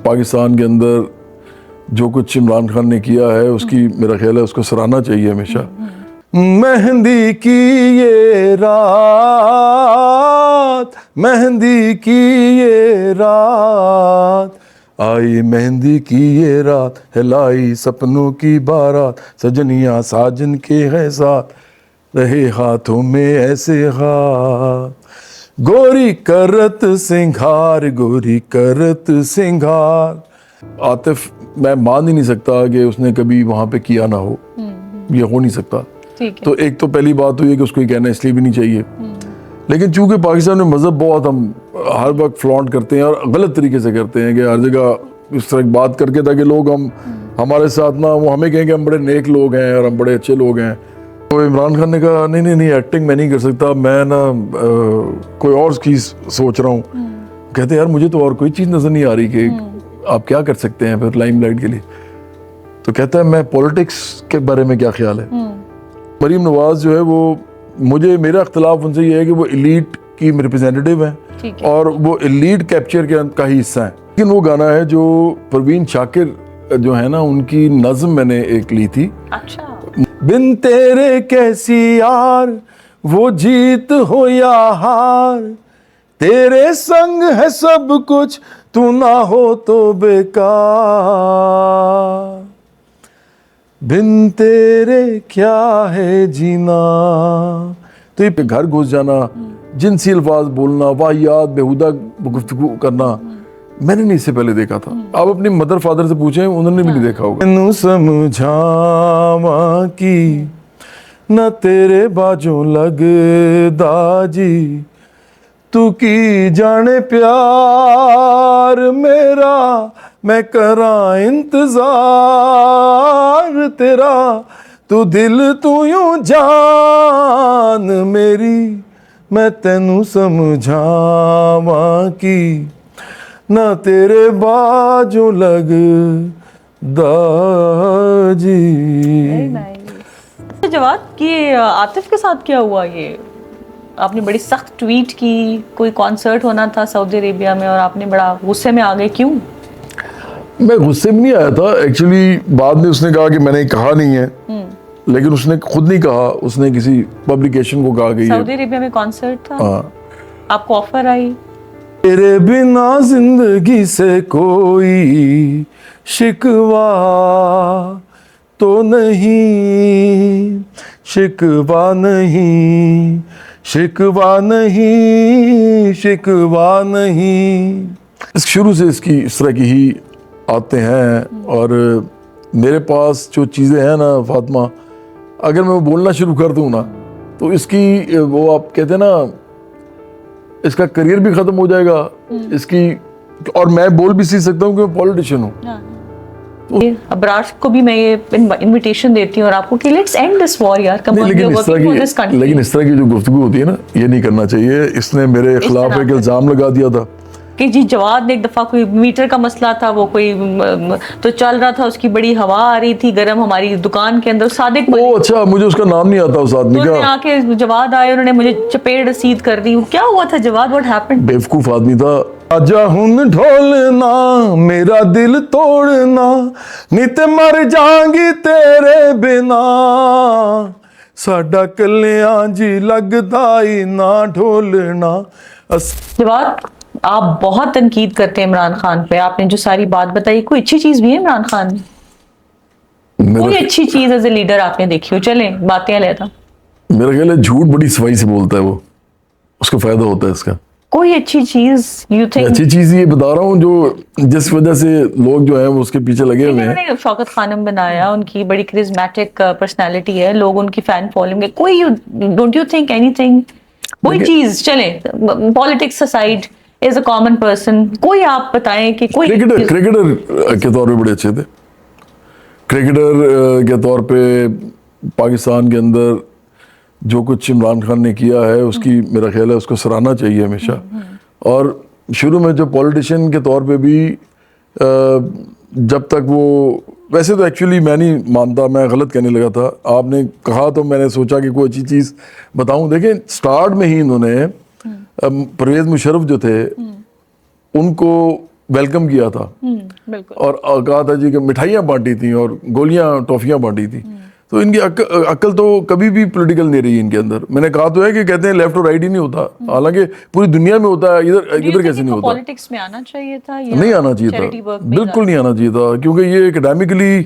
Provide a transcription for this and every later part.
پاکستان کے اندر جو کچھ عمران خان نے کیا ہے اس کی میرا خیال ہے اس کو سراہنا چاہیے ہمیشہ. مہندی کی یہ رات، مہندی کی یہ رات، آئی مہندی کی یہ رات، ہلائی سپنوں کی بارات، سجنیاں ساجن کے ہے ساتھ، رہے ہاتھوں میں ایسے ہاتھ، گوری کرت سنگھار، گوری کرت سنگھار. عاطف میں مان ہی نہیں سکتا کہ اس نے کبھی وہاں پہ کیا نہ ہو، یہ ہو نہیں سکتا. تو ایک تو پہلی بات تو یہ کہ اس کو یہ کہنا اس لیے بھی نہیں چاہیے، لیکن چونکہ پاکستان میں مذہب بہت ہم ہر وقت فلانٹ کرتے ہیں اور غلط طریقے سے کرتے ہیں کہ ہر جگہ اس طرح بات کر کے تاکہ لوگ ہمارے ساتھ نہ وہ ہمیں کہیں کہ ہم بڑے نیک لوگ ہیں اور ہم بڑے اچھے لوگ ہیں. تو عمران خان نے کہا نہیں ایکٹنگ میں نہیں کر سکتا، میں نا کوئی اور چیز سوچ رہا ہوں. کہتے یار مجھے تو اور کوئی چیز نظر نہیں آ رہی کہ آپ کیا کر سکتے ہیں پھر لائم لائٹ کے لیے. تو کہتا ہے میں پولیٹکس کے بارے میں کیا خیال ہے. مریم نواز جو ہے وہ مجھے میرا اختلاف ان سے یہ ہے کہ وہ ایلیٹ کی ریپرزینٹیو ہیں اور وہ ایلیٹ کیپچر کا ہی حصہ ہیں. لیکن وہ گانا ہے جو پروین شاکر جو ہے نا ان کی نظم میں نے ایک لی تھی. اچھا. بن تیرے کیسی یار وہ جیت ہو یا ہار، تیرے سنگ ہے سب کچھ تو نہ ہو تو بیکار، بن تیرے کیا ہے جینا. تو یہ پہ گھر گھس جانا، جنسی الفاظ بولنا، واہیات بیہودہ گفتگو کرنا میں نے نہیں اس سے پہلے دیکھا تھا. آپ اپنی مدر فادر سے پوچھیں انہوں نے بھی نہیں دیکھا ہوگا. تینوں سمجھاواں کی نہ تیرے باجوں لگدا جی، تو کی جانے پیار میرا میں کراں انتظار تیرا، تو دل تو یوں جان میری میں تینوں سمجھاواں کی نہ تیرے باجوں لگدا جی. جواد یہ عاطف کے ساتھ کیا ہوا؟ یہ آپ نے بڑی سخت ٹویٹ کی، کوئی کانسرٹ ہونا تھا سعودی عربیہ میں اور آپ نے بڑا غصے میں آ گئے، کیوں؟ میں غصے میں نہیں آیا تھا ایکچولی. بعد میں اس نے کہا کہ میں نے کہا نہیں ہے، لیکن اس نے خود نہیں کہا، اس نے کسی پبلیکیشن کو کہا کہ سعودی عربیہ میں کانسرٹ تھا. ہاں. آپ کو آفر آئی؟ تیرے بنا زندگی سے کوئی شکوہ تو نہیں، شکوہ نہیں، شکوہ نہیں، شکوہ نہیں. شروع سے اس کی اس طرح کی ہی آتے ہیں. اور میرے پاس جو چیزیں ہیں نا فاطمہ، اگر میں وہ بولنا شروع کر دوں نا تو اس کی وہ آپ کہتے ہیں نا اس کا کریئر بھی ختم ہو جائے گا اس کی. اور میں بول بھی سیکھ سکتا ہوں کہ میں پولیٹیشین ہوں. ابرار کو بھی میں یہ انویٹیشن دیتی ہوں اور آپ کو کہ لیٹس اینڈ دس وار یار. لیکن اس طرح کی جو گفتگو ہوتی ہے نا یہ نہیں کرنا چاہیے. اس نے میرے خلاف ایک الزام لگا دیا تھا کہ جی جواد نے ایک دفعہ کوئی میٹر کا مسئلہ تھا، وہ کوئی تو چل رہا تھا، اس کی بڑی ہوا آ رہی تھی گرم ہماری دکان کے اندر. صادق اچھا مجھے اس کا نام نہیں آتا اس آدمی کا. آ کے جواد آئے، انہوں نے مجھے چپیڑ رسید کر دی. کیا ہوا تھا جواد؟ What happened? بیوقوف آدمی تھا. آجا ہن ڈھولنا میرا دل توڑنا، نیت مر جاں گی تیرے بنا، ساڈا کلیاں جی لگدا ہی نہ ڈھولنا. جواد آپ بہت تنقید کرتے ہیں عمران خان پہ. آپ نے جو ساری بات بتائی، کوئی اچھی چیز بھی ہے عمران خان میں؟ کوئی اچھی چیز ایز اے لیڈر آپ نے دیکھی ہو؟ چلیں باتیں علیحدہ. میرا خیال ہے جھوٹ بڑی صفائی سے بولتا ہے وہ، اس کو فائدہ ہوتا ہے اس کا. کوئی اچھی چیز یو تھنک؟ اچھی چیز یہ بتا رہا ہوں جو جس وجہ سے لوگ جو ہیں وہ اس کے پیچھے لگے ہوئے ہیں. شوکت خانم بنایا، ان کی بڑی کرزمیٹک پرسنالٹی ہے، لوگ ان کی فین فالوئنگ ہے. کوئی don't you think any thing? کوئی چیز چلیں politics aside as a common person کوئی آپ بتائیں کہ کوئی. کرکٹر کے طور پہ بڑے اچھے تھے. کرکٹر کے طور پہ پاکستان کے اندر جو کچھ عمران خان نے کیا ہے اس کی میرا خیال ہے اس کو سراہنا چاہیے ہمیشہ. اور شروع میں جو پولیٹیشین کے طور پہ بھی جب تک وہ ویسے تو ایکچولی میں نہیں مانتا، میں غلط کہنے لگا تھا. آپ نے کہا تو میں نے سوچا کہ کوئی اچھی چیز بتاؤں. دیکھیں سٹارٹ میں ہی انہوں نے پرویز مشرف جو تھے ان کو ویلکم کیا تھا بالکل. اور کہا تھا جی کہ مٹھائیاں بانٹی تھیں اور گولیاں ٹافیاں بانٹی تھیں. تو ان کی عقل تو کبھی بھی پولیٹیکل نہیں رہی ان کے اندر. میں نے کہا تو ہے کہ کہتے ہیں لیفٹ اور رائٹ ہی نہیں ہوتا, حالانکہ پوری دنیا میں ہوتا ہے, ادھر کیسے نہیں ہوتا. پالیٹکس میں آنا چاہیے تھا, نہیں آنا چاہیے تھا, بالکل نہیں آنا چاہیے تھا, کیونکہ یہ اکیڈیمکلی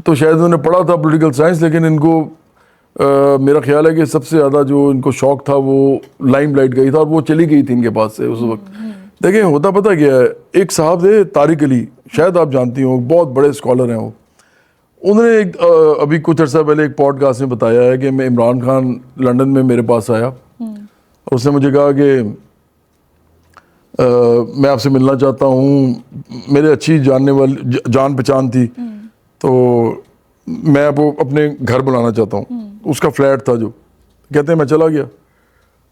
تو شاید انہوں نے پڑھا تھا پولیٹیکل سائنس, لیکن ان کو میرا خیال ہے کہ سب سے زیادہ جو ان کو شوق تھا وہ لائم لائٹ گئی تھا, اور وہ چلی گئی تھی ان کے پاس سے اس وقت. دیکھیں ہوتا پتہ کیا ہے, ایک صاحب تھے طارق علی, شاید آپ جانتی ہوں, بہت بڑے اسکالر ہیں وہ. انہوں نے ابھی کچھ عرصہ پہلے ایک پوڈ کاسٹ میں بتایا ہے کہ میں عمران خان لنڈن میں میرے پاس آیا اور اس نے مجھے کہا کہ میں آپ سے ملنا چاہتا ہوں, میرے اچھی جاننے والی جان پہچان تھی, تو میں آپ کو اپنے گھر بلانا چاہتا ہوں. اس کا فلیٹ تھا جو, کہتے ہیں میں چلا گیا.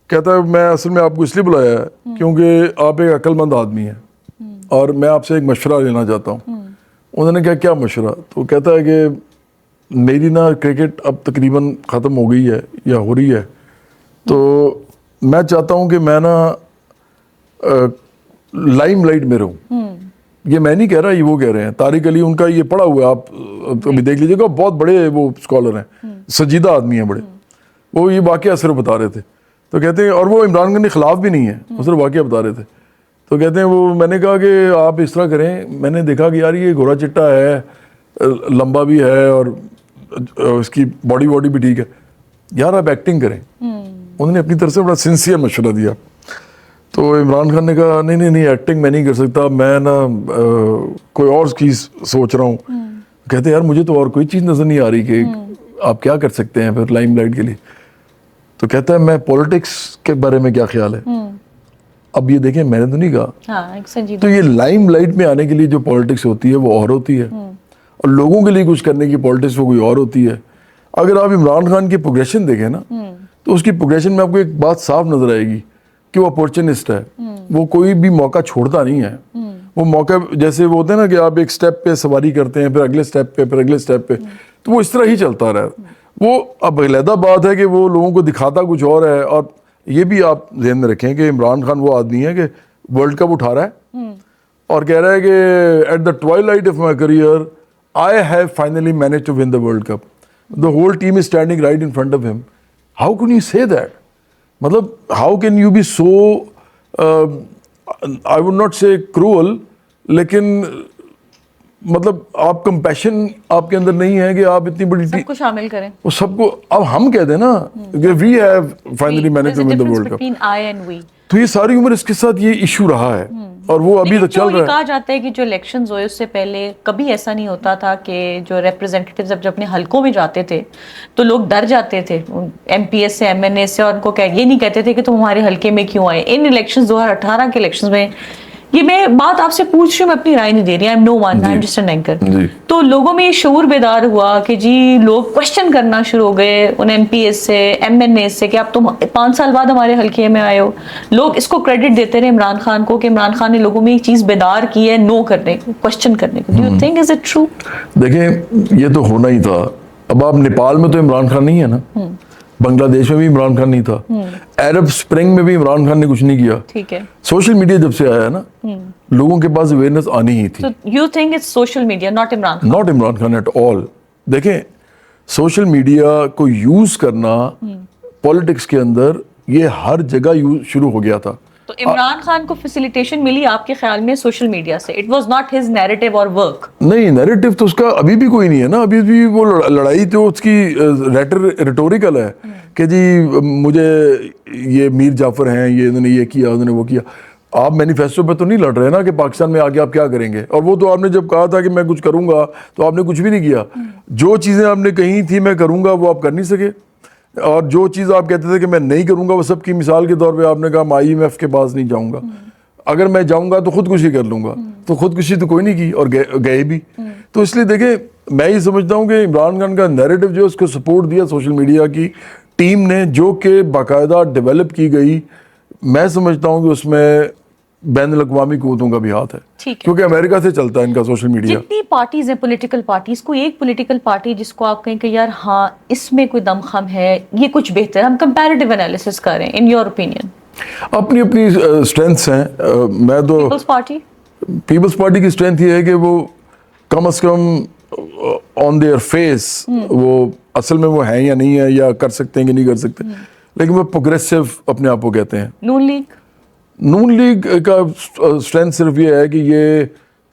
کہتا ہے میں اصل میں آپ کو اس لیے بلایا ہے کیونکہ آپ ایک عقل مند آدمی ہیں اور میں آپ سے ایک مشورہ لینا چاہتا ہوں. انہوں نے کہا کیا مشورہ؟ تو کہتا ہے کہ میری نا کرکٹ اب تقریباً ختم ہو گئی ہے یا ہو رہی ہے, تو میں چاہتا ہوں کہ میں نا لائم لائٹ میں رہوں. یہ میں نہیں کہہ رہا, یہ وہ کہہ رہے ہیں. طارق علی ان کا یہ پڑھا ہوا ہے, آپ کبھی دیکھ لیجیے گا, بہت بڑے وہ اسکالر ہیں, سنجیدہ آدمی ہیں بڑے. وہ یہ واقعہ صرف بتا رہے تھے. تو کہتے ہیں, اور وہ عمران خان کے خلاف بھی نہیں ہے, وہ صرف واقعہ بتا رہے تھے. تو کہتے ہیں وہ, میں نے کہا کہ آپ اس طرح کریں, میں نے دیکھا کہ یار یہ گھوڑا چٹا ہے, لمبا بھی ہے اور اس کی باڈی بھی ٹھیک ہے, یار آپ ایکٹنگ کریں. انہوں نے اپنی طرف سے بڑا سنسیئر مشورہ دیا. تو عمران خان نے کہا نہیں ایکٹنگ میں نہیں کر سکتا, میں نا کوئی اور چیز سوچ رہا ہوں. کہتے ہیں یار مجھے تو اور کوئی چیز نظر نہیں آ رہی کہ آپ کیا کر سکتے ہیں پھر لائم لائٹ کے لیے. تو کہتا ہے میں پولیٹکس کے بارے میں کیا خیال ہے. اب یہ دیکھیں میں نے تو نہیں کہا, تو یہ لائم لائٹ میں آنے کے لیے جو پولیٹکس ہوتی ہے وہ اور ہوتی ہے, اور لوگوں کے لیے کچھ کرنے کی پولیٹکس وہ کوئی اور ہوتی ہے. اگر آپ عمران خان کی پروگریشن دیکھیں نا, تو اس کی پروگریشن میں آپ کو ایک بات صاف نظر آئے گی کہ وہ اپورچونسٹ ہے. وہ کوئی بھی موقع چھوڑتا نہیں ہے. وہ موقع جیسے وہ ہوتے ہیں نا کہ آپ ایک سٹیپ پہ سواری کرتے ہیں, پھر اگلے سٹیپ پہ, پھر اگلے سٹیپ پہ, تو وہ اس طرح ہی چلتا رہا. وہ اب علیحدہ بات ہے کہ وہ لوگوں کو دکھاتا کچھ اور ہے. اور یہ بھی آپ ذہن میں رکھیں کہ عمران خان وہ آدمی ہے کہ ورلڈ کپ اٹھا رہا ہے اور کہہ رہا ہے کہ at the twilight of my career I have finally manage to win the world cup. The whole team is standing right in front of him. How can you say that? مطلب how can you be so, I would not say cruel, لیکن مطلب آپ compassion آپ کے اندر نہیں ہے کہ آپ اتنی بڑی سب کو شامل کریں, وہ سب کو. اب ہم کہتے ہیں نا کہ we have finally manage to win the world cup, تو یہ ساری عمر اس کے ساتھ یہ ایشو رہا ہے اور وہ ابھی تک چل رہا ہے. کہا جاتا ہے کہ جو الیکشنز ہوئے اس سے پہلے کبھی ایسا نہیں ہوتا تھا کہ جو ریپرزینٹیوز جب اپنے حلقوں میں جاتے تھے تو لوگ ڈر جاتے تھے ایم پی ایس سے, ایم این اے سے, اور ان کو یہ نہیں کہتے تھے کہ تم ہمارے حلقے میں کیوں آئے. ان الیکشنز 2018 کے الیکشنز میں, یہ میں بات آپ سے پوچھ رہی ہوں, میں اپنی رائے نہیں دے رہی, I am no one, I am just an anchor. تو لوگوں میں یہ شعور بیدار ہوا کہ جی لوگ کوشچن کرنا شروع ہو گئے ان ایم پی ایس سے, ایم این اے سے, کہ آپ تم 5 سال بعد ہمارے حلقے میں آئے ہو. لوگ اس کو کریڈٹ دیتے رہے عمران خان کو کہ عمران خان نے لوگوں میں یہ چیز بیدار کی ہے نو کرنے کو, کوشچن کرنے کو. Do you think is it true? دیکھیں یہ تو ہونا ہی تھا. اب آپ نیپال میں تو عمران خان نہیں ہے نا, بنگلہ دیش میں بھی عمران خان نہیں تھا, عرب سپرنگ میں بھی عمران خان نے کچھ نہیں کیا. ٹھیک ہے, سوشل میڈیا جب سے آیا ہے نا, لوگوں کے پاس اویئرنیس آنی ہی تھی. So you think it's social media, not Imran Khan? Not Imran Khan at all. دیکھیں سوشل میڈیا کو یوز کرنا پولیٹکس کے اندر یہ ہر جگہ شروع ہو گیا تھا. تو عمران خان کو فیسیلیٹیشن ملی آپ کے خیال میں سوشل میڈیا سے؟ It was not his narrative اور ورک. نہیں, نیریٹو تو اس کا ابھی بھی کوئی نہیں ہے نا. ابھی بھی وہ لڑائی تو اس کی ریٹوریکل ہے کہ جی مجھے یہ میر جعفر ہیں, یہ انہوں نے یہ کیا, انہوں نے وہ کیا. آپ مینیفیسٹو پہ تو نہیں لڑ رہے نا کہ پاکستان میں آگے آپ کیا کریں گے. اور وہ تو آپ نے جب کہا تھا کہ میں کچھ کروں گا تو آپ نے کچھ بھی نہیں کیا. جو چیزیں آپ نے کہی تھی میں کروں گا وہ آپ کر نہیں سکے, اور جو چیز آپ کہتے تھے کہ میں نہیں کروں گا وہ سب کی مثال کے طور پہ آپ نے کہا میں آئی ایم ایف کے پاس نہیں جاؤں گا, اگر میں جاؤں گا تو خودکشی کر لوں گا. تو خودکشی تو کوئی نہیں کی اور گئے بھی. تو اس لیے دیکھیں میں یہ سمجھتا ہوں کہ عمران خان کا نیریٹو جو اس کو سپورٹ دیا سوشل میڈیا کی ٹیم نے, جو کہ باقاعدہ ڈیولپ کی گئی, میں سمجھتا ہوں کہ اس میں بین الاقوامی قوتوں کا بھی ہاتھ ہے, کیونکہ امریکہ سے چلتا ہے ان کا سوشل میڈیا. جتنی پارٹیز ہیں پولیٹیکل پارٹیز, کوئی ایک پولیٹیکل پارٹی جس کو آپ کہیں کہ یار ہاں اس میں کوئی دم خم ہے, یہ کچھ بہتر, ہم کمپیریٹیو انالیسس کر رہے ہیں, ان یور اوپینین؟ اپنی اپنی اسٹرینتھس ہیں. میں تو پیپلز پارٹی پیپلز پارٹی کی اسٹرینتھ یہ ہے کہ وہ کم از کم آن دیئر فیس وہ اصل میں وہ ہیں یا نہیں ہے یا کر سکتے ہیں کہ نہیں کر سکتے, لیکن وہ پروگریسو اپنے آپ کو کہتے ہیں. نون لیگ کا اسٹرینتھ صرف یہ ہے کہ یہ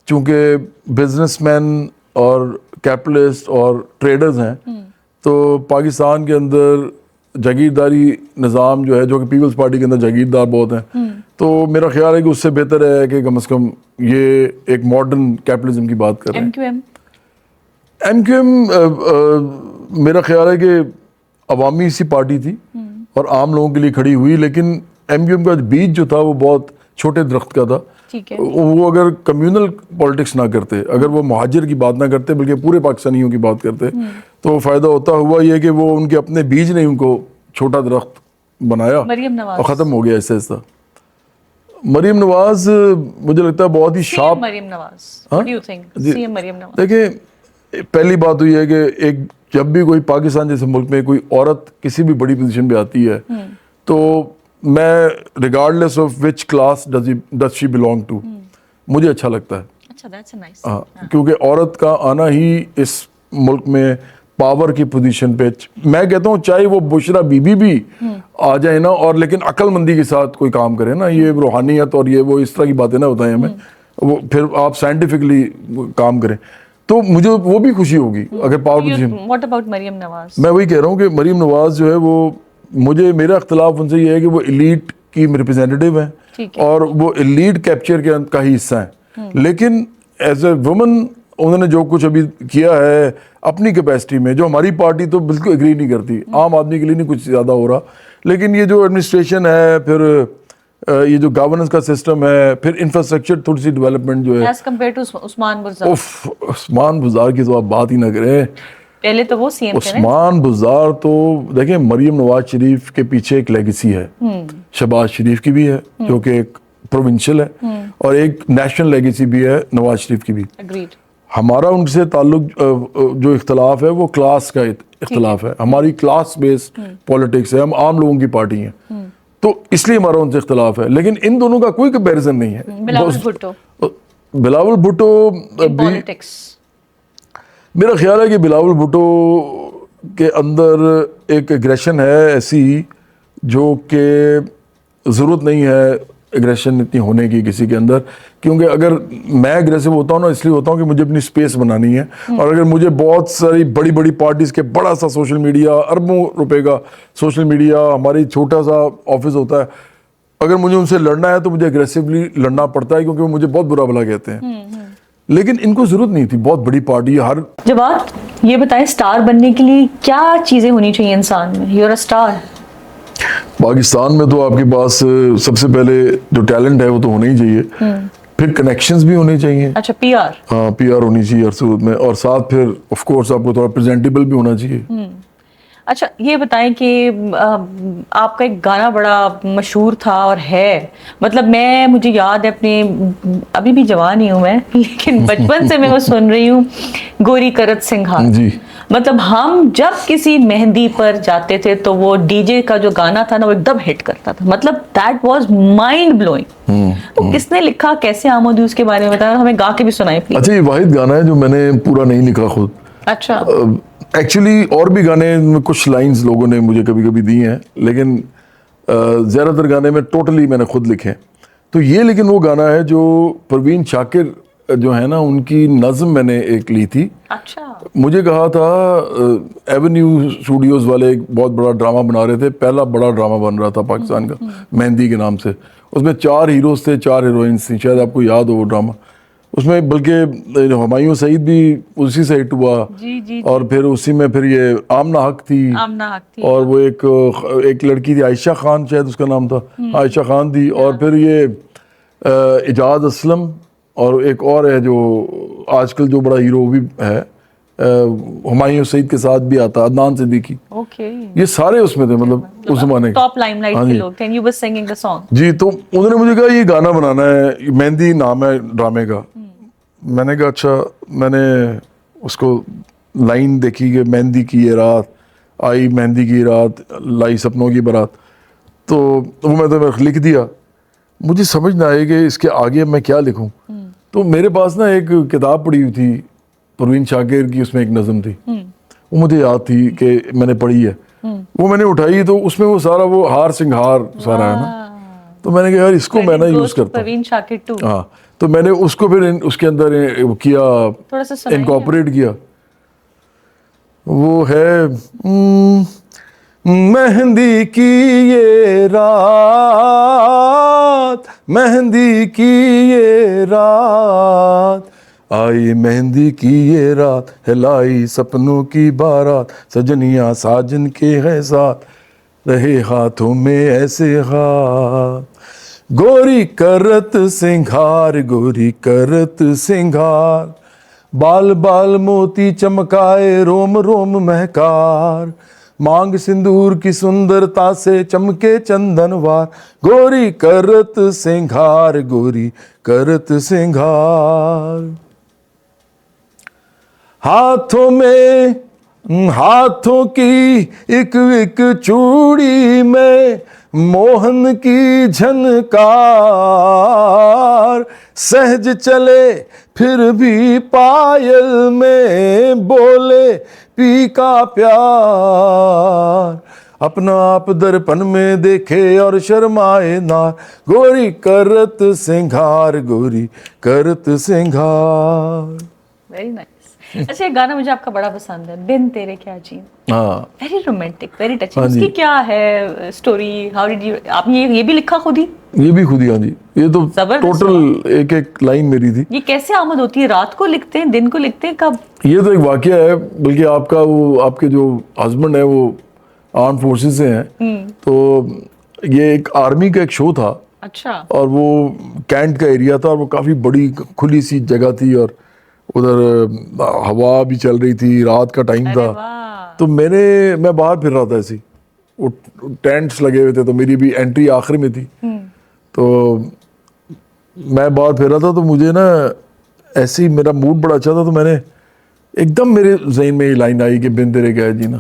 چونکہ بزنس مین اور کیپٹلسٹ اور ٹریڈرز ہیں, تو پاکستان کے اندر جاگیرداری نظام جو ہے, جو کہ پیپلز پارٹی کے اندر جاگیردار بہت ہیں, تو میرا خیال ہے کہ اس سے بہتر ہے کہ کم از کم یہ ایک ماڈرن کیپٹلزم کی بات کر رہے ہیں. ایم کیو ایم میرا خیال ہے کہ عوامی سی پارٹی تھی اور عام لوگوں کے لیے کھڑی ہوئی, لیکن ایم کیو ایم کا بیج جو تھا وہ بہت چھوٹے درخت کا تھا. وہ اگر کمیونل پالیٹکس نہ کرتے, اگر وہ مہاجر کی بات نہ کرتے بلکہ پورے پاکستانیوں کی بات کرتے, تو فائدہ ہوتا. ہوا یہ کہ وہ ان کے اپنے بیج نے ان کو چھوٹا درخت بنایا اور ختم ہو گیا ایسے ایسا. مریم نواز مجھے لگتا ہے بہت ہی شارپ. دیکھیں, پہلی بات تو یہ ہے کہ ایک جب بھی کوئی پاکستان جیسے ملک میں کوئی عورت کسی بھی بڑی پوزیشن پہ آتی ہے, تو میں regardless of which class does she belong to, مجھے اچھا لگتا ہے. کیونکہ عورت کا آنا ہی اس ملک میں پاور کی پوزیشن پہ, میں کہتا ہوں چاہے وہ بشرا بی بی بھی آ جائے نا, اور لیکن عقل مندی کے ساتھ کوئی کام کرے نا, یہ روحانیت اور یہ وہ اس طرح کی باتیں نہ بتائیں ہمیں, وہ پھر آپ سائنٹیفکلی کام کریں, تو مجھے وہ بھی خوشی ہوگی اگر power position. What about Maryam Nawaz? میں وہی کہہ رہا ہوں کہ مریم نواز جو ہے وہ, مجھے میرا اختلاف ان سے یہ ہے کہ وہ ایلیٹ کی ریپرزینٹیو ہیں اور وہ ایلیٹ کیپچر کا ہی حصہ ہیں, لیکن ایز اے وومن انہوں نے جو کچھ ابھی کیا ہے اپنی کیپیسٹی میں, جو ہماری پارٹی تو بالکل اگری نہیں کرتی, عام آدمی کے لیے نہیں کچھ زیادہ ہو رہا, لیکن یہ جو ایڈمنسٹریشن ہے, پھر یہ جو گورننس کا سسٹم ہے, پھر انفراسٹرکچر تھوڑی سی ڈیولپمنٹ جو ہے, as compare to Usman Buzdar. Usman Buzdar کی تو آپ بات ہی نہ کریں. پہلے تو وہ سی ایم تھے. عثمان بزدار تو دیکھیں, مریم نواز شریف کے پیچھے ایک لیگیسی ہے, شہباز شریف کی بھی ہے جو کہ ایک پروونشل ہے, اور ایک نیشنل لیگیسی بھی ہے نواز شریف کی بھی. ہمارا ان سے تعلق جو اختلاف ہے وہ کلاس کا اختلاف ہے, ہماری کلاس بیسڈ پولیٹکس ہے, ہم عام لوگوں کی پارٹی ہیں, تو اس لیے ہمارا ان سے اختلاف ہے, لیکن ان دونوں کا کوئی کمپیریزن نہیں ہے. بلاول بھٹو بھی, میرا خیال ہے کہ بلاول بھٹو کے اندر ایک ایگریشن ہے ایسی جو کہ ضرورت نہیں ہے ایگریشن اتنی ہونے کی کسی کے اندر, کیونکہ اگر میں ایگریسو ہوتا ہوں نا اس لیے ہوتا ہوں کہ مجھے اپنی اسپیس بنانی ہے, اور اگر مجھے بہت ساری بڑی بڑی پارٹیز کے بڑا سا سوشل میڈیا, اربوں روپے کا سوشل میڈیا, ہماری چھوٹا سا آفس ہوتا ہے, اگر مجھے ان سے لڑنا ہے تو مجھے اگریسولی لڑنا پڑتا ہے کیونکہ وہ مجھے بہت برا بھلا کہتے ہیں, لیکن ان کو ضرورت نہیں تھی, بہت بڑی پارٹی ہر. جب آپ یہ بتائیں اسٹار بننے کے لیے کیا چیزیں ہونی چاہیے انسان میں, you are a star. Pakistan میں تو آپ کے پاس سب سے پہلے جو ٹیلنٹ ہے وہ تو ہونا ہی چاہیے, پھر کنیکشنز بھی ہونے چاہیے. اچھا, پی آر. ہاں, پی آر ہونی چاہیے ہر صورت میں, اور ساتھ پھر آف کورس آپ کو تھوڑا پریزنٹیبل بھی ہونا چاہیے. اچھا, یہ بتائیں کہ آپ کا ایک گانا بڑا مشہور تھا اور ہے, مطلب مجھے یاد ہے اپنے, ابھی بھی جوان ہی ہوں میں, لیکن بچپن سے میں وہ سن رہی ہوں, گوری کرت سنگھار. جی, مطلب ہم جب کسی مہندی پر جاتے تھے تو وہ ڈی جے کا جو گانا تھا نا وہ ایک دم ہٹ کرتا تھا, مطلب دیٹ واز مائنڈ بلوئنگ. تو کس نے لکھا, کیسے آمد ہوئی, اس کے بارے میں بتایا, ہمیں گا کے بھی سنائیں پلیز. اچھا, یہ واحد گانا ہے جو میں نے پورا نہیں لکھا خود. اچھا. ایکچولی اور بھی گانے میں کچھ لائنز لوگوں نے مجھے کبھی کبھی دی ہیں, لیکن زیادہ تر گانے میں ٹوٹلی میں نے خود لکھے. تو یہ لیکن وہ گانا ہے جو پروین شاکر جو ہے نا ان کی نظم میں نے ایک لی تھی. اچھا. مجھے کہا تھا ایونیو اسٹوڈیوز والے ایک بہت بڑا ڈرامہ بنا رہے تھے, پہلا بڑا ڈرامہ بن رہا تھا پاکستان کا, مہندی کے نام سے. اس میں 4 ہیروز تھے, 4 ہیروئنس تھیں, شاید آپ کو یاد ہو وہ ڈرامہ. اس میں بلکہ ہمایوں سعید بھی اسی سے ہٹ ہوا, اور پھر اسی میں پھر یہ آمنہ حق تھی, اور وہ ایک لڑکی تھی عائشہ خان, شاید اس کا نام تھا, عائشہ خان تھی, اور پھر یہ اعجاز اسلم, اور ایک اور ہے جو آج کل جو بڑا ہیرو بھی ہے ہمایوں سعید کے ساتھ بھی آتا, عدنان صدیقی. یہ سارے اس میں تھے, مطلب اس زمانے کے ٹاپ لائم لائٹ کے لوگ تھے. You were singing the song. جی, تو انہوں نے مجھے کہا یہ گانا بنانا ہے, مہندی نام ہے ڈرامے کا. میں نے کہا اچھا. میں نے اس کو لائن دیکھی کہ مہندی کی یہ رات آئی, مہندی کی رات لائی سپنوں کی بارات, تو وہ میں تو لکھ دیا. مجھے سمجھ نہ آئے کہ اس کے آگے میں کیا لکھوں, تو میرے پاس نا ایک کتاب پڑھی ہوئی تھی پروین شاکر کی, اس میں ایک نظم تھی, وہ مجھے یاد تھی کہ میں نے پڑھی ہے, وہ میں نے اٹھائی تو اس میں وہ سارا وہ ہار سنگھار سارا ہے نا, تو میں نے کہا یار اس کو میں نا یوز کرتا ہوں. پروین شاکر ٹو. ہاں, تو میں نے اس کو پھر اس کے اندر کیا, تھوڑا سا انکارپوریٹ کیا. وہ ہے مہندی کی یہ رات, مہندی کی یہ رات, آئی مہندی کی یہ رات, ہلائی سپنوں کی بارات, سجنیاں ساجن کے ہے ساتھ, رہے ہاتھوں میں ایسے ہاتھ, گوری کرت سنگھار, گوری کرت سنگھار, بال بال موتی چمکائے, روم روم مہکار, مانگ سندور کی سندرتا سے چمکے چندنوار, گوری کرت سنگھار, گوری کرت سنگھار. ہاتھوں میں ہاتھوں کی ایک ایک چوڑی میں موہن کی جھنکار, سہج چلے پھر بھی پائل میں بولے پی کا پیار, اپنا آپ درپن میں دیکھے اور شرمائے نار, گوری کرت سنگھار, گوری کرت سنگھار. Very nice. اچھا ایک گانا مجھے آپ کا بڑا پسند ہے, بن تیرے کیا جی. ہاں, ویری رومانٹک, ویری ٹچنگ. اس کی کیا ہے اسٹوری, ہاؤ ڈیڈ یو, آپ نے یہ بھی لکھا خود ہی؟ یہ بھی خود ہی, ہاں جی, یہ تو ٹوٹل ایک ایک لائن میری تھی. یہ کیسے آمد ہوتی ہے, رات کو لکھتے ہیں, دن کو لکھتے ہیں, کب؟ یہ تو ایک واقعہ ہے, بلکہ آپ کا وہ آپ کے جو ہسبینڈ ہے وہ آرم فورسز سے ہیں, تو یہ ایک آرمی کا ایک شو تھا. اچھا. اور وہ کینٹ کا ایریا تھا, اور وہ کافی بڑی کھلی سی جگہ تھی, اور ادھر ہوا بھی چل رہی تھی, رات کا ٹائم تھا. تو میں باہر پھر رہا تھا ایسے, وہ ٹینٹس لگے ہوئے تھے, تو میری بھی انٹری آخر میں تھی, تو میں باہر پھر رہا تھا, تو مجھے نا ایسے ہی میرا موڈ بڑا اچھا تھا, تو میں نے ایک دم میرے ذہن میں یہ لائن آئی کہ بن تیرے کیا ہے جینا.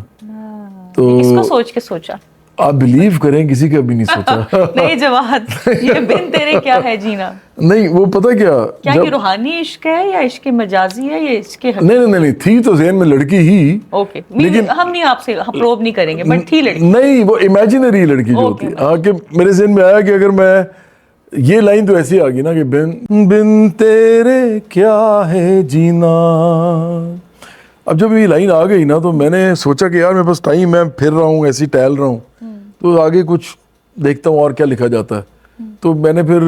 تو اس کو سوچ کے سوچا, آپ بلیو کریں کسی کا بھی نہیں سوچا. نہیں جواد, یہ بن تیرے کیا ہے جینا, نہیں وہ پتہ کیا یہ روحانی عشق ہے یا عشق مجازی ہے یا عشق حقیقی؟ نہیں تھی تو ذہن میں لڑکی ہی. اوکے, لیکن ہم نہیں آپ سے پروب نہیں کریں گے, بٹ تھی لڑکی. نہیں, وہ امیجنری لڑکی جو ہوتی ہے. ہاں, کہ میرے ذہن میں آیا کہ اگر میں یہ لائن تو ایسی آ گئی نا کہ بن تیرے کیا ہے جینا. اب جب یہ لائن آ گئی نا, تو میں نے سوچا کہ یار میرے پاس ٹائم, میں پھر رہا ہوں ایسے ہی ٹہل رہا ہوں, تو آگے کچھ دیکھتا ہوں اور کیا لکھا جاتا ہے. تو میں نے پھر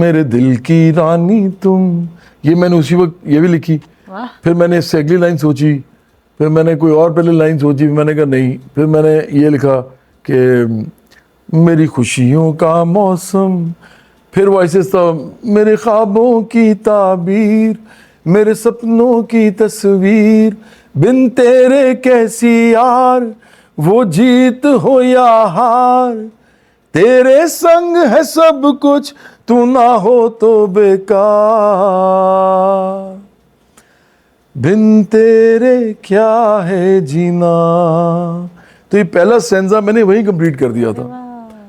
میرے دل کی رانی تم, یہ میں نے اسی وقت یہ بھی لکھی. پھر میں نے اس سے اگلی لائن سوچی, پھر میں نے کوئی اور پہلے لائن سوچی, میں نے کہا نہیں, پھر میں نے یہ لکھا کہ میری خوشیوں کا موسم, پھر وائسز تھا میرے خوابوں کی تعبیر, میرے سپنوں کی تصویر, بن تیرے کیسی یار, وہ جیت ہو یا ہار, تیرے سنگ ہے سب کچھ, تو نہ ہو تو بیکار, بن تیرے کیا ہے جینا. تو یہ پہلا سینزا میں نے وہی کمپلیٹ کر دیا تھا.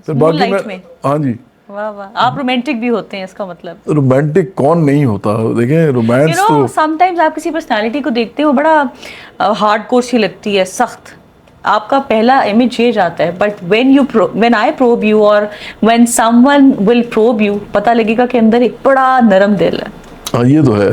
پھر باقی میں, ہاں جی, واہ واہ, آپ رومانٹک بھی ہوتے ہیں, اس کا مطلب رومانٹک کون نہیں ہوتا. دیکھیں رومانس تو سم ٹائمز آپ کسی پرسنالٹی کو دیکھتے ہیں, وہ بڑا ہارڈ کور سی لگتی ہے, سخت, آپ کا پہلا امیج یہ جاتا ہے, but when I probe you or when someone will probe you, پتہ لگے گا کہ اندر ایک بڑا نرم دل ہے. ہاں, یہ تو ہے,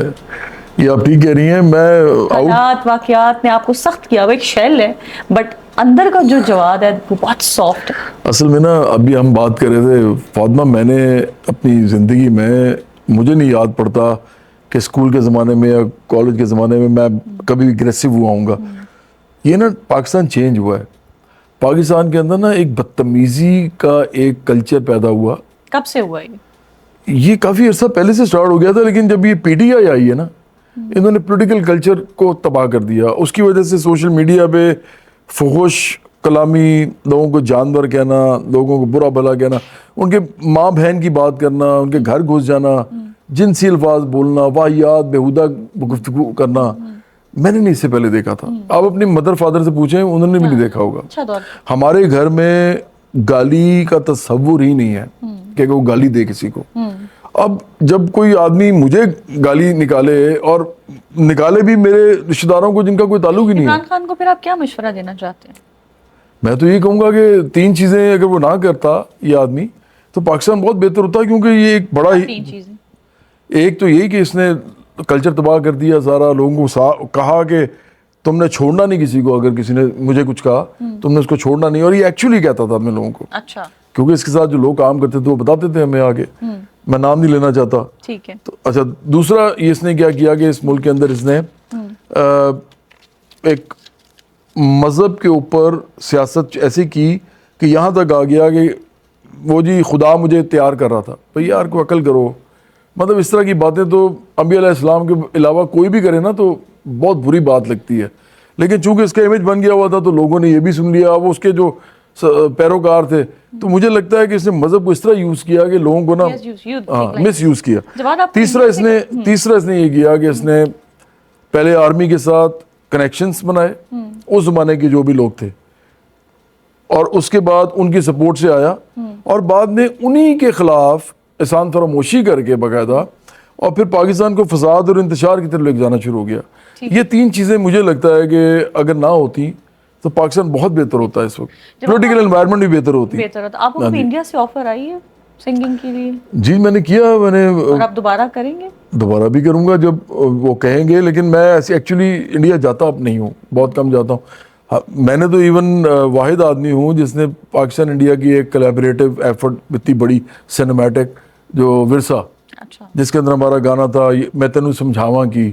یہ آپ ٹھیک کہہ رہی ہیں. میں حالات واقعات نے آپ کو سخت کیا, وہ ایک شیل ہے, بٹ اندر کا جو جواد ہے وہ بہت سافٹ ہے. اصل میں نا, ابھی ہم بات کر رہے تھے فاطمہ, میں نے اپنی زندگی میں, مجھے نہیں یاد پڑتا کہ اسکول کے زمانے میں یا کالج کے زمانے میں میں کبھی اگریسو ہوا ہوں گا. یہ نا پاکستان چینج ہوا ہے, پاکستان کے اندر نا ایک بدتمیزی کا ایک کلچر پیدا ہوا. کب سے ہوا یہ کافی عرصہ پہلے سے سٹارٹ ہو گیا تھا, لیکن جب یہ پی ٹی آئی آئی ہے نا, انہوں نے پولیٹیکل کلچر کو تباہ کر دیا. اس کی وجہ سے سوشل میڈیا پہ فحش کلامی, لوگوں کو جانور کہنا, لوگوں کو برا بھلا کہنا, ان کے ماں بہن کی بات کرنا, ان کے گھر گھس جانا, جنسی الفاظ بولنا, واہیات بیہودہ گفتگو کرنا, میں نے نہیں اس سے پہلے دیکھا تھا. آپ اپنی مدر فادر سے پوچھیں, انہوں نے بھی نہیں دیکھا ہوگا. ہمارے گھر میں گالی کا تصور ہی نہیں ہے کہ وہ گالی دے کسی کو. اب جب کوئی آدمی مجھے گالی نکالے اور نکالے بھی میرے رشتہ داروں کو جن کا کوئی تعلق ہی نہیں ہے, عمران خان کو پھر آپ کیا مشورہ دینا چاہتے ہیں؟ میں تو یہی کہوں گا کہ 3 چیزیں اگر وہ نہ کرتا یہ آدمی تو پاکستان بہت بہتر ہوتا, کیونکہ یہ ایک بڑا ہی, 3 چیزیں. ایک تو یہی کہ اس نے کلچر تباہ کر دیا سارا, لوگوں کو کہا کہ تم نے چھوڑنا نہیں کسی کو, اگر کسی نے مجھے کچھ کہا تم نے اس کو چھوڑنا نہیں, اور یہ ایکچولی کہتا تھا اپنے لوگوں کو, اچھا کیونکہ اس کے ساتھ جو لوگ کام کرتے تھے وہ بتاتے تھے ہمیں آگے, میں نام نہیں لینا چاہتا. ٹھیک ہے. تو اچھا دوسرا یہ اس نے کیا کیا کہ اس ملک کے اندر اس نے ایک مذہب کے اوپر سیاست ایسی کی کہ یہاں تک آ گیا کہ وہ جی خدا مجھے تیار کر رہا تھا, بھئی یار کو عقل کرو, مطلب اس طرح کی باتیں تو انبیاء علیہ السلام کے علاوہ کوئی بھی کرے نا تو بہت بری بات لگتی ہے, لیکن چونکہ اس کا امیج بن گیا ہوا تھا تو لوگوں نے یہ بھی سن لیا, وہ اس کے جو پیروکار تھے, تو مجھے لگتا ہے کہ اس نے مذہب کو اس طرح یوز کیا کہ لوگوں کو نا مس یوز کیا. تیسرا اس نے یہ کیا کہ اس نے پہلے آرمی کے ساتھ کنیکشنز بنائے, اس زمانے کے جو بھی لوگ تھے, اور اس کے بعد ان کی سپورٹ سے آیا, اور بعد میں انہی کے خلاف احسان فراموشی کر کے باقاعدہ, اور پھر پاکستان کو فساد اور انتشار کی طرف لے کے جانا شروع ہو گیا. یہ 3 چیزیں مجھے لگتا ہے کہ اگر نہ ہوتی تو پاکستان بہت بہتر ہوتا ہے, اس وقت پولیٹیکل انوائرمنٹ بھی بہتر ہوتی. آپ کو انڈیا سے آفر آئی ہے سنگنگ کے لیے؟ جی میں نے کیا, میں نے, اور آپ دوبارہ کریں گے؟ دوبارہ بھی کروں گا جب وہ کہیں گے, لیکن میں ایکچولی انڈیا جاتا اب نہیں ہوں, بہت کم جاتا ہوں. میں نے تو ایون واحد آدمی ہوں جس نے پاکستان انڈیا کی ایک کولیبریٹو ایفرٹ اتنی بڑی سینیمیٹک جو ورثہ, جس کے اندر ہمارا گانا تھا میں تینوں سمجھاواں کی,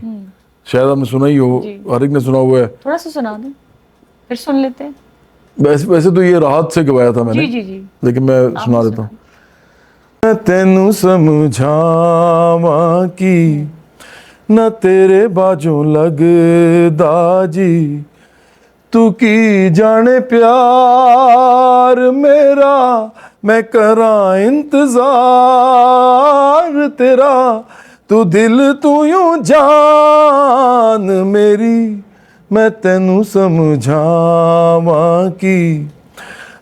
شاید آپ نے سنا ہی ہو, ہر ایک نے سنا ہوا ہے, تھوڑا سا سنا دیں پھر سن لیتے ہیں. ویسے تو یہ راحت سے گوایا تھا میں نے, لیکن میں سنا دیتا ہوں. میں تینوں سمجھاواں کی نہ تیرے باجوں لگدا جی, تو کی جانے پیار میرا میں کراں انتظار تیرا, تو دل تو یوں جان میری, میں تینوں سمجھاواں کی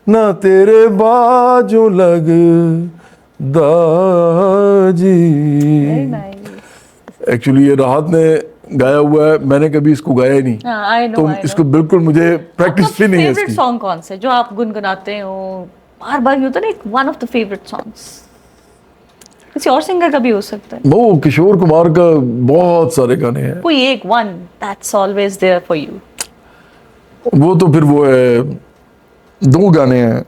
نہ تیرے باجوں لگدا جی. ایکچولی یہ راحت نے گایا ہوا ہے, میں نے کبھی اس کو گایا ہی نہیں, تو اس کو بالکل مجھے پریکٹس بھی نہیں ہے. فیورٹ سانگ کون سے جو آپ گنگناتے ہو بار بار, یہ ہوتا ہے نا one of the favourite songs, کسی اور سنگر کا بھی ہو سکتا ہے. وہ کشور کمار کا بہت سارے گانے ہیں, کوئی ایک one that's always there for you. وہ تو پھر وہ ہے 2 گانے ہیں,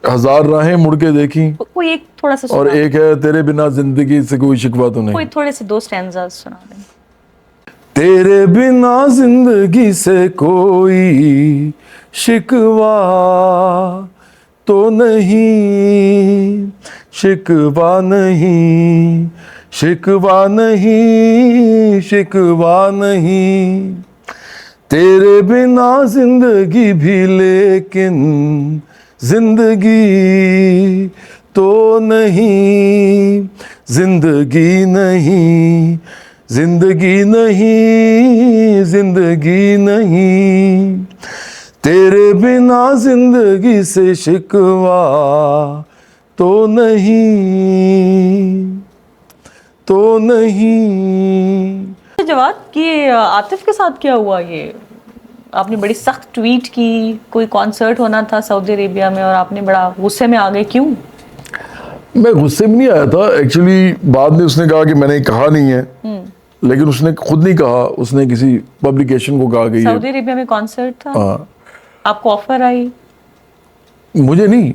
1000 راہیں مڑ کے دیکھی, کوئی ایک تھوڑا سا, اور ایک ہے تیرے بنا زندگی سے کوئی شکوہ تو نہیں. کوئی تھوڑے سے 2 اسٹینزاز سنا دیں. تیرے بنا زندگی سے کوئی شکوہ تو نہیں, شکوہ نہیں, شکوہ نہیں, شکوہ نہیں, تیرے بنا زندگی بھی لیکن زندگی تو نہیں, زندگی نہیں, زندگی نہیں, زندگی نہیں, تیرے بنا زندگی سے شکوہ تو نہیں, تو نہیں. جواد کہ عاطف کے ساتھ کیا ہوا, یہ آپ نے بڑی سخت ٹویٹ کی, کوئی کانسرٹ ہونا تھا سعودی عربیہ میں اور آپ نے بڑا غصے میں آ گئے, کیوں؟ میں غصے میں نہیں آیا تھا, ایکچولی بعد میں اس نے کہا کہ میں نے کہا نہیں ہے, لیکن اس نے خود نہیں کہا, اس نے کسی پبلیکیشن کو کہا کہ سعودی عربیہ میں کانسرٹ تھا, آپ کو آفر آئی؟ مجھے نہیں,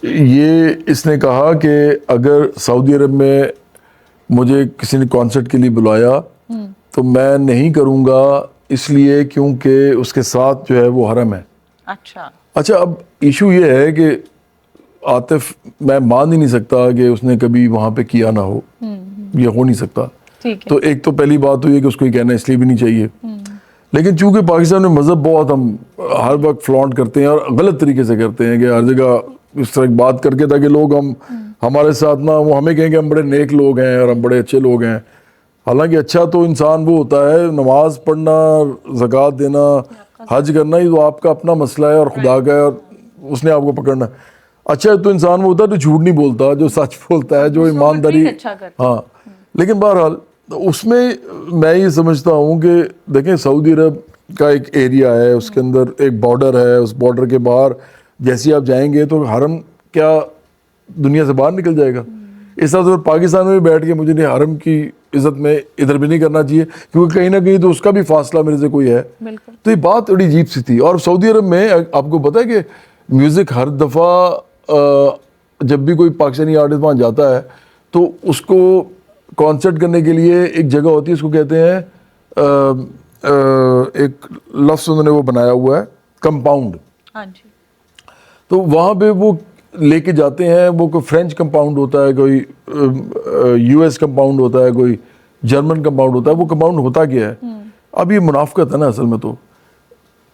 یہ اس نے کہا کہ اگر سعودی عرب میں مجھے کسی نے کانسرٹ کے لیے بلایا تو میں نہیں کروں گا, اس لیے کیونکہ اس کے ساتھ جو ہے وہ حرم ہے. اچھا اب ایشو یہ ہے کہ عاطف, میں مان ہی نہیں سکتا کہ اس نے کبھی وہاں پہ کیا نہ ہو, یہ ہو نہیں سکتا. تو ایک تو پہلی بات تو یہ کہ اس کو یہ کہنا اس لیے بھی نہیں چاہیے, لیکن چونکہ پاکستان میں مذہب بہت ہم ہر وقت فلانٹ کرتے ہیں اور غلط طریقے سے کرتے ہیں کہ ہر جگہ اس طرح کی بات کر کے تاکہ لوگ ہمارے ساتھ نہ وہ ہمیں کہیں کہ ہم بڑے نیک لوگ ہیں اور ہم بڑے اچھے لوگ ہیں. حالانکہ اچھا تو انسان وہ ہوتا ہے, نماز پڑھنا, زکوٰۃ دینا, حج کرنا, یہ تو آپ کا اپنا مسئلہ ہے اور خدا کا ہے, اور اس نے آپ کو پکڑنا ہے. اچھا تو انسان وہ ہوتا ہے جو جھوٹ نہیں بولتا, جو سچ بولتا ہے, جو ایمانداری. اچھا کرتا. ہاں لیکن بہرحال اس میں میں یہ سمجھتا ہوں کہ دیکھیں سعودی عرب کا ایک ایریا ہے, اس کے اندر ایک بارڈر ہے, اس بارڈر کے باہر جیسے آپ جائیں گے تو حرم کیا دنیا سے باہر نکل جائے گا. اس طرح سے پاکستان میں بھی بیٹھ کے مجھے حرم کی عزت میں ادھر بھی نہیں کرنا چاہیے, کیونکہ کہیں نہ کہیں تو اس کا بھی فاصلہ میرے سے کوئی ہے. تو یہ بات بڑی عجیب سی تھی. اور سعودی عرب میں آپ کو پتہ ہے کہ میوزک ہر دفعہ جب بھی کوئی پاکستانی آرٹسٹ وہاں جاتا ہے تو اس کو کانسرٹ کرنے کے لیے ایک جگہ ہوتی ہے, اس کو کہتے ہیں ایک لفظ انہوں نے وہ بنایا ہوا ہے کمپاؤنڈ. ہاں جی. تو وہاں پہ وہ لے کے جاتے ہیں, وہ کوئی فرینچ کمپاؤنڈ ہوتا ہے, کوئی یو ایس کمپاؤنڈ ہوتا ہے, کوئی جرمن کمپاؤنڈ ہوتا ہے. وہ کمپاؤنڈ ہوتا کیا ہے, اب یہ منافقت ہے نا اصل میں. تو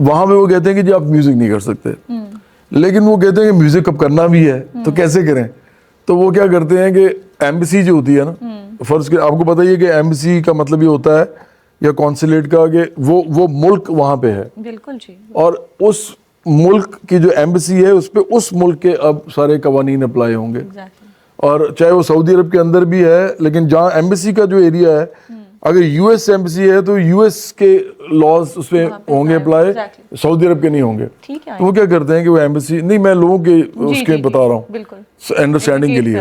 وہاں پہ وہ کہتے ہیں کہ جی آپ میوزک نہیں کر سکتے, لیکن وہ کہتے ہیں کہ میوزک اب کرنا بھی ہے تو کیسے کریں. تو وہ کیا کرتے ہیں کہ ایمبیسی جو ہوتی ہے نا, فرض کہ آپ کو پتہ ہی ہے کہ ایمبیسی کا مطلب یہ ہوتا ہے یا کونسلیٹ کا کہ وہ ملک وہاں پہ ہے. بالکل جی. اور اس ملک کی جو ایمبیسی ہے اس پہ اس ملک کے اب سارے قوانین اپلائی ہوں گے. اور چاہے وہ سعودی عرب کے اندر بھی ہے, لیکن جہاں ایمبیسی کا جو ایریا ہے, اگر یو ایس ایمبیسی ہے تو یو ایس کے لاز اس پہ ہوں گے اپلائی, سعودی عرب کے نہیں ہوں گے. تو وہ کیا کرتے ہیں کہ وہ ایمبیسی نہیں, میں لوگوں کے اس کے بتا رہا ہوں انڈرسٹینڈنگ کے لیے.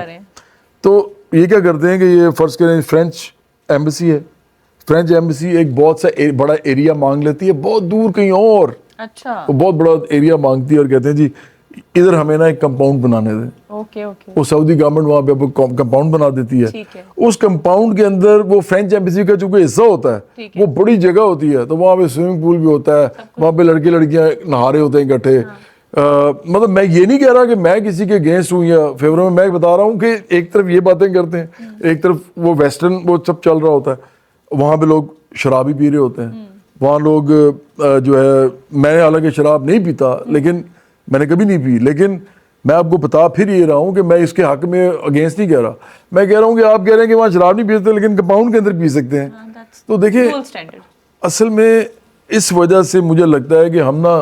تو یہ کیا کرتے ہیں کہ یہ فرض کریں فرینچ ایمبیسی ہے, فرینچ ایمبیسی ایک بہت سا بڑا ایریا مانگ لیتی ہے بہت دور کہیں اور. اچھا. وہ بہت بڑا ایریا مانگتی ہے اور کہتے ہیں جی ادھر ہمیں نا ایک کمپاؤنڈ بنانے دیں. وہ سعودی گورنمنٹ وہاں پہ کمپاؤنڈ بنا دیتی ہے. اس کمپاؤنڈ کے اندر وہ فرینچ ایمبیسی کا جو کوئی حصہ ہوتا ہے وہ بڑی جگہ ہوتی ہے, تو وہاں پہ سوئمنگ پول بھی ہوتا ہے, وہاں پہ لڑکے لڑکیاں نہا رہے ہوتے ہیں اکٹھے. مطلب میں یہ نہیں کہہ رہا کہ میں کسی کے اگینسٹ ہوں یا فیور میں بتا رہا ہوں کہ ایک طرف یہ باتیں کرتے ہیں, ایک طرف وہ ویسٹرن وہ سب چل رہا ہوتا ہے. وہاں پہ لوگ شراب ہی پی رہے ہوتے ہیں, وہاں لوگ جو ہے, میں حالانکہ شراب نہیں پیتا, لیکن میں نے کبھی نہیں پی, لیکن میں آپ کو بتا پھر یہ رہا ہوں کہ میں اس کے حق میں اگینسٹ نہیں کہہ رہا. میں کہہ رہا ہوں کہ آپ کہہ رہے ہیں کہ وہاں شراب نہیں پیتے لیکن کمپاؤنڈ کے اندر پی سکتے ہیں. تو دیکھیں اصل میں اس وجہ سے مجھے لگتا ہے کہ ہم نا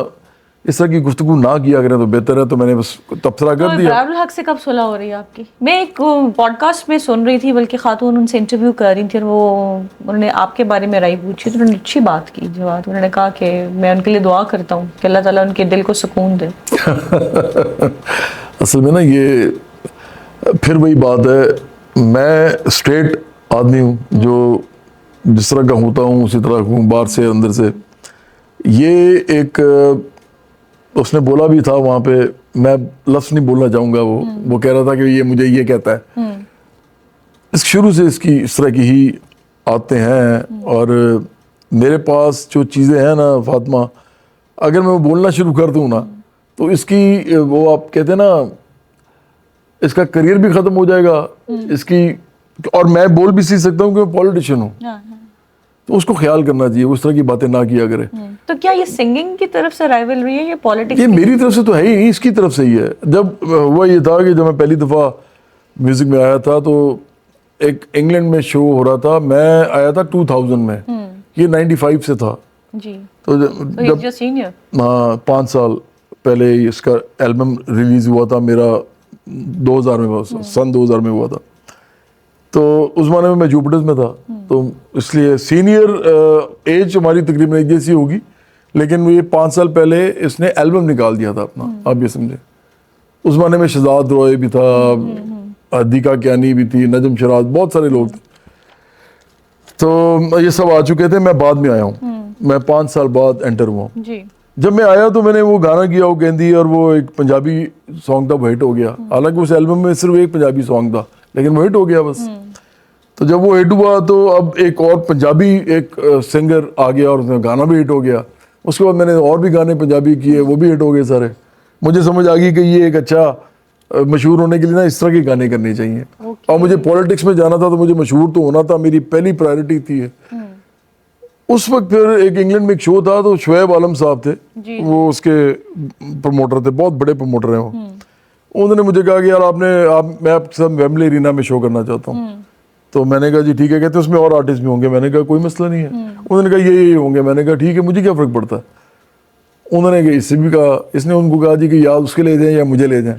اس طرح کی گفتگو نہ کیا کریں تو بہتر ہے. تو میں نے بس تبصرہ کر دیا. برار الحق سے کب صلح ہو رہی ہے آپ کی؟ میں ایک پوڈ کاسٹ میں سن رہی تھی, بلکہ خاتون ان سے انٹرویو کر رہی تھی, اور وہ انہوں نے آپ کے بارے میں رائے پوچھی تو انہوں نے اچھی بات کی جواب. انہوں نے کہا کہ میں ان کے لیے دعا کرتا ہوں کہ اللہ تعالیٰ ان کے دل کو سکون دے. اصل میں نا یہ پھر وہی بات ہے, میں اسٹریٹ آدمی ہوں, جو جس طرح کا ہوتا ہوں اسی طرح ہوں, باہر سے اندر سے. یہ ایک اس نے بولا بھی تھا وہاں پہ, میں لفظ نہیں بولنا چاہوں گا, وہ کہہ رہا تھا کہ یہ مجھے یہ کہتا ہے. اس شروع سے اس کی اس طرح کی ہی آتے ہیں. اور میرے پاس جو چیزیں ہیں نا فاطمہ, اگر میں بولنا شروع کر دوں نا تو اس کی وہ آپ کہتے ہیں نا اس کا کریئر بھی ختم ہو جائے گا اس کی. اور میں بول بھی سیکھ سکتا ہوں کہ میں پولیٹیشین ہوں, تو اس کو خیال کرنا چاہیے, اس طرح کی باتیں نہ کیا کرے. تو کیا یہ سنگنگ کی طرف سے رائیولری ہے یا پولیٹکس؟ یہ میری طرف سے تو ہے ہی نہیں, اس کی طرف سے ہی ہے. جب ہوا یہ تھا کہ جب میں پہلی دفعہ میوزک میں آیا تھا تو ایک انگلینڈ میں شو ہو رہا تھا, میں آیا تھا 2000 میں, یہ 95 سے تھا. جی. تو جب سینئر, ہاں 5 سال پہلے اس کا البم ریلیز ہوا تھا میرا 2000 میں, سن 2000 میں ہوا تھا. تو اس زمانے میں جوپٹرز میں تھا, تو اس لیے سینئر ایج ہماری تقریباً ایک جیسی ہوگی, لیکن یہ 5 سال پہلے اس نے البم نکال دیا تھا اپنا. آپ یہ سمجھیں اس زمانے میں شہزاد روئے بھی تھا, دیکا کیانی بھی تھی, نجم شراز, بہت سارے لوگ تھے. تو یہ سب آ چکے تھے, میں بعد میں آیا ہوں, میں 5 سال بعد انٹر ہوا ہوں. جب میں آیا تو میں نے وہ گانا کیا وہ گیندی, اور وہ ایک پنجابی سانگ تھا, وہ ہٹ ہو گیا. حالانکہ اس البم میں صرف ایک پنجابی سانگ تھا, لیکن وہ ہٹ ہو گیا بس. تو جب وہ ہٹ ہوا تو اب ایک اور پنجابی ایک سنگر آ گیا اور اس میں گانا بھی ہٹ ہو گیا. اس کے بعد میں نے اور بھی گانے پنجابی کیے, وہ بھی ہٹ ہو گئے سارے. مجھے سمجھ آ گئی کہ یہ ایک اچھا مشہور ہونے کے لیے نا اس طرح کے گانے کرنے چاہیے. اور مجھے پولیٹکس میں جانا تھا تو مجھے مشہور تو ہونا تھا, میری پہلی پرائرٹی تھی. اس وقت پھر ایک انگلینڈ میں ایک شو تھا, تو شعیب عالم صاحب تھے, وہ اس کے پروموٹر تھے, بہت بڑے پروموٹر ہیں وہ. انہوں نے مجھے کہا کہ یار میں آپ کے ساتھ ویمبلی ارینا میں شو کرنا چاہتا ہوں. تو میں نے کہا جی ٹھیک ہے. کہتے اس میں اور آرٹسٹ بھی ہوں گے. میں نے کہا کوئی مسئلہ نہیں ہے. انہوں نے کہا یہ ہوں گے. میں نے کہا ٹھیک ہے, مجھے کیا فرق پڑتا ہے. انہوں نے کہا اس سے بھی کہا, اس نے ان کو کہا جی کہ یا اس کے لے جائیں یا مجھے لے جائیں.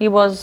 he was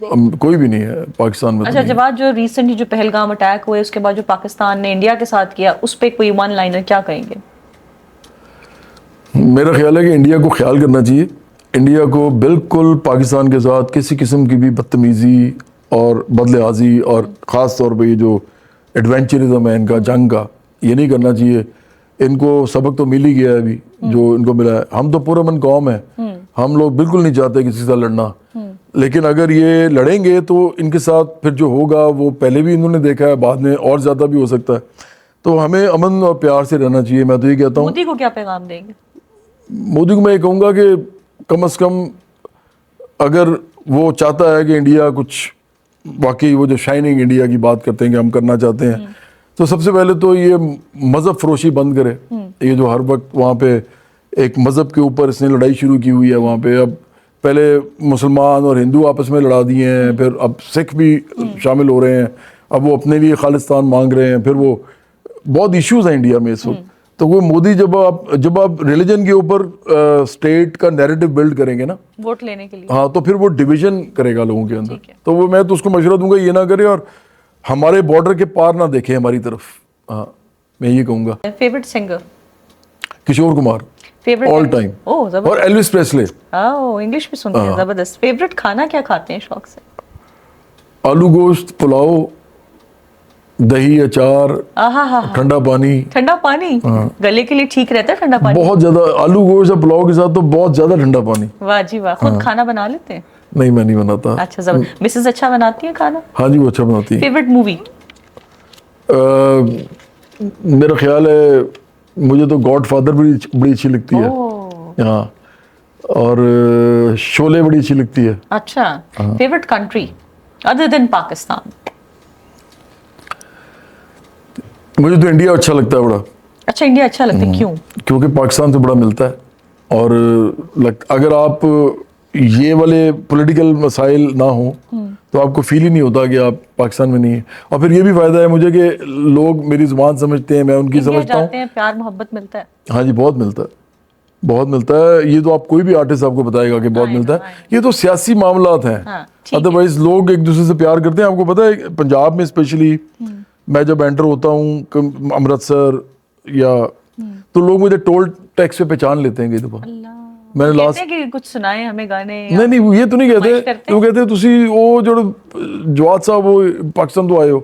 کوئی بھی نہیں ہے پاکستان میں. اچھا جواد جو ریسنٹلی جو پہلگام اٹیک ہوئے اس کے بعد جو پاکستان نے انڈیا کے ساتھ کیا اس پہ کوئی ون لائنر کیا کہیں گے؟ میرا خیال ہے کہ انڈیا کو خیال کرنا چاہیے. انڈیا کو بالکل پاکستان کے ساتھ کسی قسم کی بھی بدتمیزی اور بدلحاظی اور خاص طور پہ یہ جو ایڈونچرزم ہے ان کا جنگ کا یہ نہیں کرنا چاہیے. ان کو سبق تو مل ہی گیا ہے ابھی جو ان کو ملا ہے. ہم تو پرامن قوم ہے, ہم لوگ بالکل نہیں چاہتے کسی سے لڑنا, لیکن اگر یہ لڑیں گے تو ان کے ساتھ پھر جو ہوگا وہ پہلے بھی انہوں نے دیکھا ہے, بعد میں اور زیادہ بھی ہو سکتا ہے. تو ہمیں امن اور پیار سے رہنا چاہیے. میں تو یہ کہتا ہوں. مودی کو کیا پیغام دیں گے؟ مودی کو میں یہ کہوں گا کہ کم از کم اگر وہ چاہتا ہے کہ انڈیا کچھ واقعی وہ جو شائننگ انڈیا کی بات کرتے ہیں کہ ہم کرنا چاہتے ہیں, تو سب سے پہلے تو یہ مذہب فروشی بند کرے. یہ جو ہر وقت وہاں پہ ایک مذہب کے اوپر اس نے لڑائی شروع کی ہوئی ہے وہاں پہ. اب پہلے مسلمان اور ہندو آپس میں لڑا دیے ہیں, پھر اب سکھ بھی شامل ہو رہے ہیں, اب وہ اپنے لیے خالصتان مانگ رہے ہیں, پھر وہ بہت ایشوز ہیں انڈیا میں اس وقت. تو وہ مودی جب آپ ریلیجن کے اوپر اسٹیٹ کا نیریٹو بلڈ کریں گے نا ووٹ لینے کے لیے, ہاں, تو پھر وہ ڈویژن کرے گا لوگوں کے اندر. تو وہ میں تو اس کو مشورہ دوں گا یہ نہ کرے اور ہمارے بارڈر کے پار نہ دیکھے ہماری طرف. ہاں میں یہ کہوں گا. Favourite singer? Kishore Kumar all time, اور ایلوس پریسلے. انگلش بھی سنتے ہیں, زبردست. فیورٹ کھانا کیا کھاتے ہیں شوق سے؟ آلو گوشت, پلاؤ, دہی, اچار, ٹھنڈا پانی. ٹھنڈا پانی گلے کے لیے ٹھیک رہتا ہے ٹھنڈا پانی؟ بہت زیادہ. آلو گوشت اور پلاؤ کے ساتھ تو بہت زیادہ ٹھنڈا پانی. واہ جی واہ. خود کھانا بنا لیتے ہیں؟ نہیں میں نہیں بناتا. اچھا زبردست. مسز اچھا بناتی ہیں کھانا؟ ہاں جی وہ اچھا بناتی ہے. Favourite movie? میرا خیال ہے مجھے تو گاڈ فادر بڑی اچھی لگتی ہے. ہاں, اور شولے بڑی اچھی لگتی ہے. اچھا. فیورٹ کنٹری ادر دین پاکستان؟ مجھے تو انڈیا اچھا لگتا ہے بڑا. اچھا انڈیا اچھا لگتا ہے, کیوں؟ کیونکہ پاکستان سے بڑا ملتا ہے, اور اگر آپ یہ والے پولیٹیکل مسائل نہ ہوں تو آپ کو فیل ہی نہیں ہوتا کہ آپ پاکستان میں نہیں ہیں. اور پھر یہ بھی فائدہ ہے مجھے کہ لوگ میری زبان سمجھتے ہیں, میں ان کی سمجھتا ہوں. پیار محبت ملتا ہے. ہاں جی بہت ملتا ہے, بہت ملتا ہے. یہ تو آپ کوئی بھی آرٹسٹ آپ کو بتائے گا کہ بہت ملتا ہے. یہ تو سیاسی معاملات ہیں, ادروائز لوگ ایک دوسرے سے پیار کرتے ہیں. آپ کو پتہ ہے پنجاب میں اسپیشلی میں جب انٹر ہوتا ہوں امرتسر یا, تو لوگ مجھے ٹول ٹیکس پہ پہچان لیتے ہیں کئی دفعہ. میں نے لاسٹ کچھ سنائے ہمیں گانے؟ نہیں یہ تو نہیں کہتے. وہ کہتے تسی وہ جو جواد صاحب وہ پاکستان تو آئے ہو.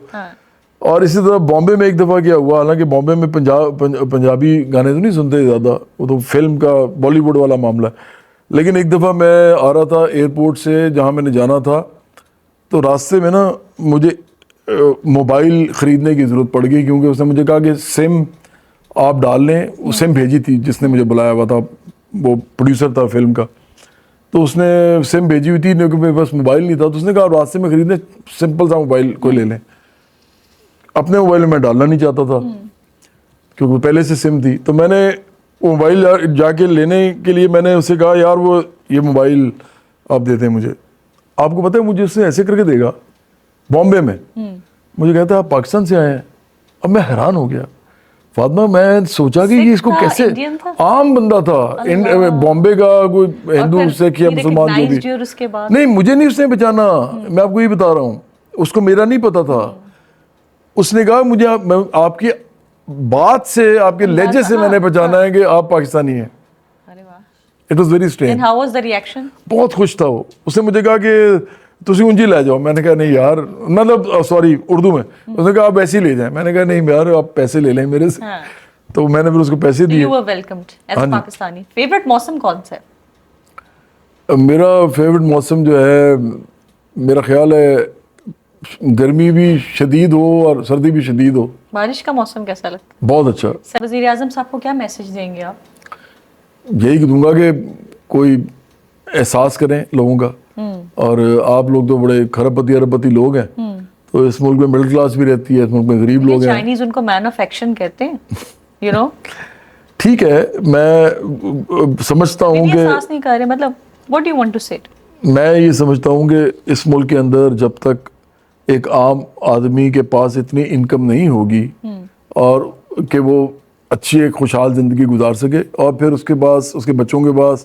اور اسی طرح بامبے میں ایک دفعہ کیا ہوا, حالانکہ بامبے میں پنجابی گانے تو نہیں سنتے زیادہ, وہ تو فلم کا بالی ووڈ والا معاملہ ہے. لیکن ایک دفعہ میں آ رہا تھا ایئرپورٹ سے جہاں میں نے جانا تھا, تو راستے میں نا مجھے موبائل خریدنے کی ضرورت پڑ گئی, کیونکہ اس نے مجھے کہا کہ سم آپ ڈال لیں. وہ سم بھیجی تھی جس نے مجھے بلایا ہوا تھا, وہ پروڈیوسر تھا فلم کا, تو اس نے سم بھیجی ہوئی تھی کیونکہ میرے پاس موبائل نہیں تھا. تو اس نے کہا آپ راستے میں خریدنے سمپل سا موبائل کوئی لے لیں. اپنے موبائل میں ڈالنا نہیں چاہتا تھا کیونکہ پہلے سے سم تھی. تو میں نے وہ موبائل جا کے لینے کے لیے میں نے اسے کہا یار وہ یہ موبائل آپ دیتے ہیں مجھے. آپ کو پتہ ہے مجھے اس نے ایسے کر کے دے گا بامبے میں. مجھے کہتا ہے آپ پاکستان سے آئے ہیں. اب میں حیران ہو گیا فاطمہ, میں سوچا کہ یہ اس کو کیسے, عام بندہ تھا بامبے کا, کوئی ہندو سکھ یا مسلمان جو بھی. نہیں مجھے نہیں اس نے پہچانا, میں آپ کو یہ بتا رہا ہوں, اس کو میرا نہیں پتا تھا. اس نے کہا مجھے آپ کی بات سے آپ کے لہجے سے میں نے پہچانا ہے کہ آپ پاکستانی ہیں. It was very strange. And how was the reaction? بہت خوش تھا وہ. اس نے مجھے کہا کہ تسی اونجی لے جاؤ. میں نے کہا نہیں یار, مطلب سوری اردو میں. اس نے کہا آپ ایسے ہی لے جائیں. میں نے کہا نہیں یار آپ پیسے لے لیں میرے سے. تو میں نے پھر اس کو پیسے دیے. You were welcomed as a Pakistani. Favorite موسم کون سا ہے؟ میرا فیوریٹ موسم جو ہے, میرا خیال ہے گرمی بھی شدید ہو اور سردی بھی شدید ہو. بارش کا موسم کیسا لگتا ہے؟ بہت اچھا. وزیر اعظم صاحب کو کیا میسج دیں گے آپ؟ یہی دوں گا کہ کوئی احساس کریں لوگوں کا, اور آپ لوگ تو بڑے کھربپتی اربپتی لوگ ہیں, تو اس ملک میں مڈل کلاس بھی رہتی ہے, اس ملک میں غریب لوگ ہیں. چائنیز ان کو مین آف ایکشن کہتے ہیں, یو نو. ٹھیک ہے, میں سمجھتا ہوں کہ احساس نہیں کر رہے, مطلب what do you want to say? میں یہ سمجھتا ہوں کہ اس ملک کے اندر جب تک ایک عام آدمی کے پاس اتنی انکم نہیں ہوگی اور کہ وہ اچھی ایک خوشحال زندگی گزار سکے, اور پھر اس کے پاس اس کے بچوں کے پاس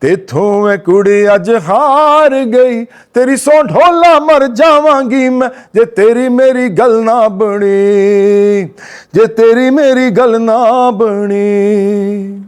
ਤੇਥੋਂ ਮੈਂ ਕੁੜੀ ਅੱਜ ਹਾਰ ਗਈ, ਤੇਰੀ ਸੌ ਢੋਲਾ ਮਰ ਜਾਵਾਂਗੀ ਮੈਂ ਜੇ ਤੇਰੀ ਮੇਰੀ ਗੱਲ ਨਾ ਬਣੀ, ਜੇ ਤੇਰੀ ਮੇਰੀ ਗੱਲ ਨਾ ਬਣੀ।